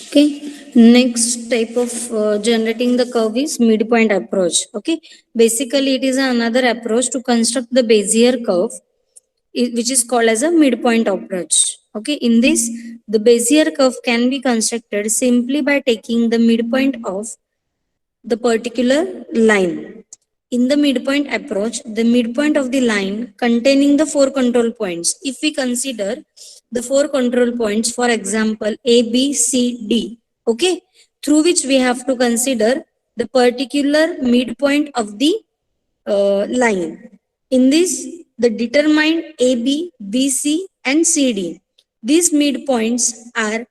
Okay, next type of generating the curve is midpoint approach. Okay, basically it is another approach to construct the Bezier curve, which is called as a midpoint approach. Okay, in this, the Bezier curve can be constructed simply by taking the midpoint of the particular line. In the midpoint approach, the midpoint of the line containing the four control points. If we consider the four control points, for example, A, B, C, D, okay, through which we have to consider the particular midpoint of the line. In this, the determined A, B, B, C, and C, D. These midpoints are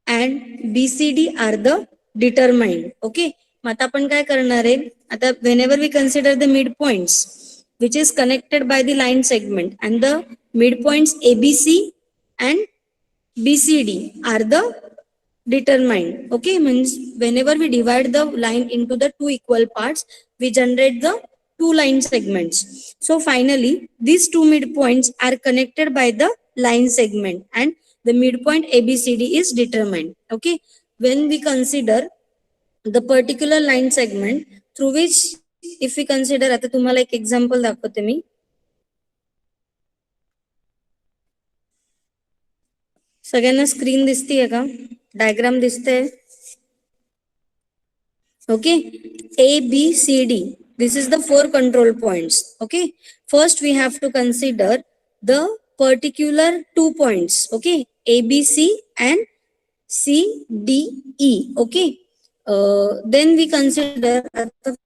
and BCD are the determined. Okay. मग आता आपण काय करणार आहे, आता whenever we consider the midpoints which is connected by the line segment and the midpoints ABC and BCD are the determined. Okay, means whenever we divide the line into the two equal parts, we generate the two line segments. So finally, these two midpoints are connected by the line segment and the midpoint ABCD is determined. Okay, when we consider the particular line segment through which, if we consider, आता तुम्हाला एक example दाखवते मी. सगळ्यांना screen दिसतीये का? Diagram दिसते? Okay, A, B, C, D. This is the four control points. Okay, first we have to consider the particular 2 points. Okay, A, B, C and C, D, E. Okay, then we consider,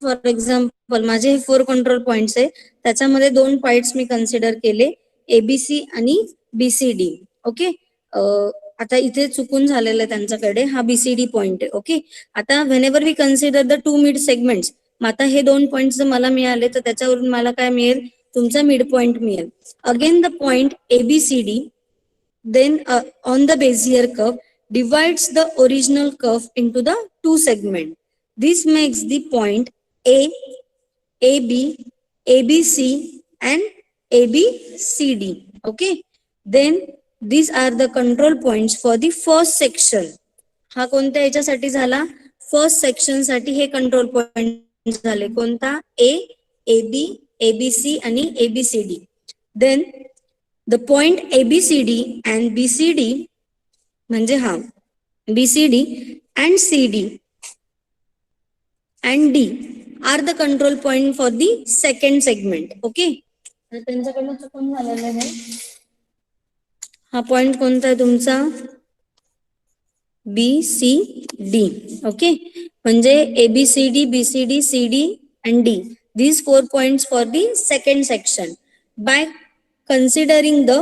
for example, माझे हे 4 control points आहे, त्याच्यामध्ये 2 points मी consider केले, ABC आणि BCD. Okay, आता इथे चुकून झालेलं आहे त्यांच्याकडे, हा BCD पॉइंट आहे. ओके, आता whenever we consider the two mid segments, आता हे 2 पॉइंट्स जर मला मिळाले तर त्याच्यावरून मला काय मिळेल, तुमचा मिड पॉइंट मिळेल. Again the point ABCD then on the Bezier curve divides the original curve into the two segments. This makes the point A, AB, ABC and ABCD. Okay, then these are the control points for the first section. हा कोणत्या याच्यासाठी झाला, first section साठी हे control point झाले, कोणता, A, AB, ABC आणि ABCD. then the point ABCD and BCD म्हणजे हा BCD and CD and D are the control point for the second segment. Okay, त्यांच्याकडनं चुकून झालेलं आहे, हा पॉइंट कोणता आहे तुमचा, BCD. ओके, म्हणजे ABCD, BCD, CD and D, these 4 points for the second section. By considering the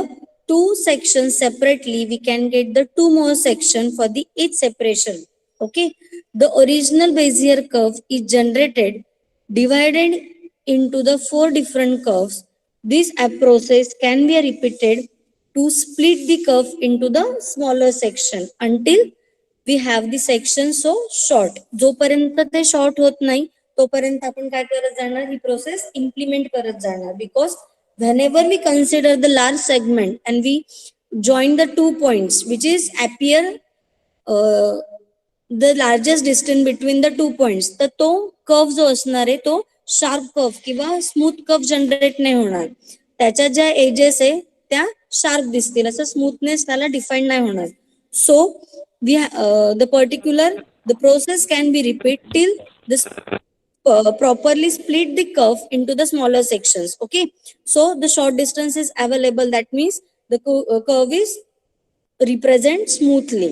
two sections separately, we can get the 2 more sections for the each separation. Okay, the original Bezier curve is generated divided into the 4 different curves. This process can be repeated to split the curve into the smaller section until we have the section so short. जोपर्यंत ते short होत नाही तोपर्यंत आपण काय करत जाणार, ही process implement करत जाणार. Because whenever we consider the large segment and we join the 2 points which is appear the largest distance between the 2 points, तर तो कर्व जो असणार आहे तो शार्प कर्व किंवा स्मूथ कर्व जनरेट नाही होणार, त्याच्या ज्या एजेस आहे त्या शार्प दिसतील, असं स्मूथनेस त्याला डिफाईन नाही होणार. So the process can be repeated till this properly split the curve into the smaller sections. Okay, so the short distance is available, that means the curve is represent smoothly.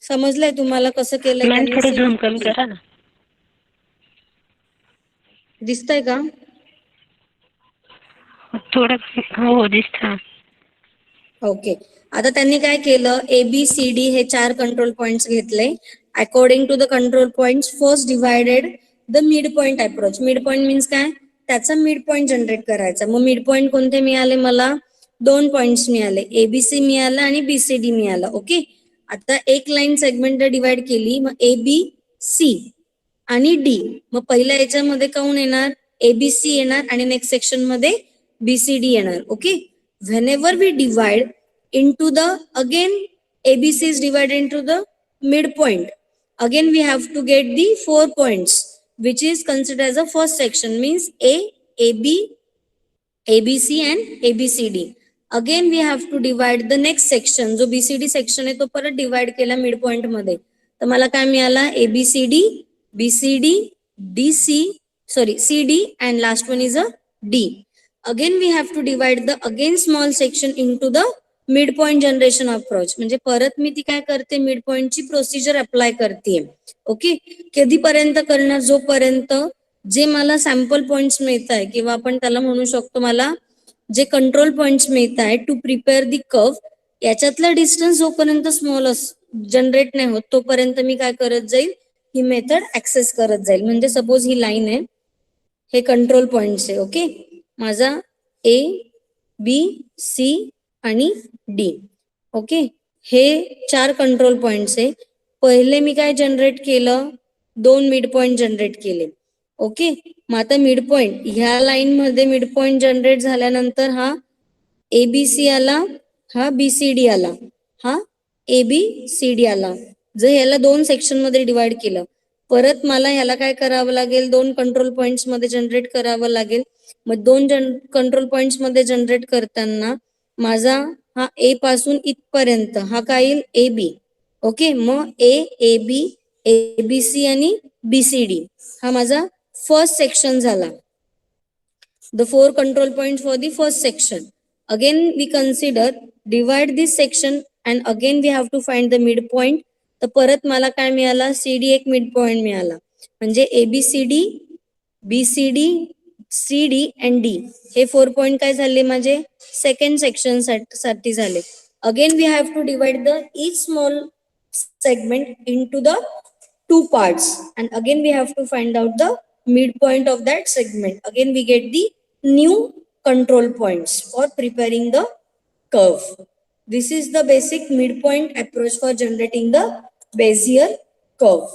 समजलंय तुम्हाला कसं केलंय ma'am थोडं zoom कमी त्यांनी, करा ना. दिसतंय का? थोडं हो दिसतं. ओके, आता त्यांनी काय केलं, ABCD हे 4 कंट्रोल पॉइंट्स घेतले. According to the control points first divided the mid point approach. Mid point means काय, त्याचा मिड पॉइंट जनरेट करायचा. मग मिड पॉइंट कोणते मिळाले, मला 2 पॉइंट्स मिळाले, ABC मिळालं आणि BCD मिळालं. ओके, आता एक लाईन सेगमेंट डिवाइड केली, मग ABC आणि D, मग पहिल्या याच्यामध्ये कोण येणार, ABC येणार आणि नेक्स्ट सेक्शन मध्ये BCD येणार. Okay, whenever we divide into the again ABC is divided into the midpoint. Again, we have to get the 4 points, which is considered as a first section, means A, AB, ABC and ABCD. Again, we have to divide the next section. जो BCD section आहे तो परत divide केला midpoint मध्ये. तर मला काय मिळाला? ABCD, BCD, DC, CD and last one is a D. Again, we have to divide the again small section into the midpoint generation approach. म्हणजे परत मी ती काय करते? midpoint ची प्रोसिजर अप्लाय करते. ओके, कधीपर्यंत करणार? जोपर्यंत जे मला सॅम्पल पॉइंट्स मिळत आहे किंवा आपण त्याला म्हणू शकतो मला जे कंट्रोल पॉइंट्स मिळत आहे टू प्रिपेअर दी कर्व, याच्यातला डिस्टन्स जोपर्यंत स्मॉल जनरेट नाही होत तोपर्यंत मी काय करत जाईल? ही मेथड ऍक्सेस करत जाईल. म्हणजे सपोज ही लाईन आहे, हे कंट्रोल पॉइंट्स आहे. ओके, माझा A, B, C आणि D. ओके, हे 4 कंट्रोल पॉइंट्स आहे. पहिले मी काय जनरेट केलं? 2 मिड पॉइंट जनरेट केले. ओके, मग आता मिड पॉइंट ह्या लाईन मध्ये मिड पॉइंट जनरेट झाल्यानंतर हा ABC आला, हा BCD आला, हा ABCD आला. जर ह्याला 2 सेक्शन मध्ये डिवाइड केलं, परत मला ह्याला काय करावं लागेल? 2 कंट्रोल पॉइंट्स मध्ये जनरेट करावं लागेल. मग 2 कंट्रोल पॉइंट्स मध्ये जनरेट करताना माझा हा A पासून इथपर्यंत हा काय येईल? AB. ओके, मग A, AB, ABC आणि BCD हा माझा फर्स्ट सेक्शन झाला. The 4 control points for the first section. Again we consider divide this section and again we have to find the midpoint. तर परत मला काय मिळाला? CD एक midpoint मिळाला. म्हणजे ABCD, BCD, CD and D हे 4 पॉइंट काय झाले? माझे सेकंड सेक्शन साठी झाले. Again we have to divide the each small segment into the 2 parts and again we have to find out the midpoint of that segment. Again we get the new control points for preparing the curve. This is the basic midpoint approach for generating the Bezier curve.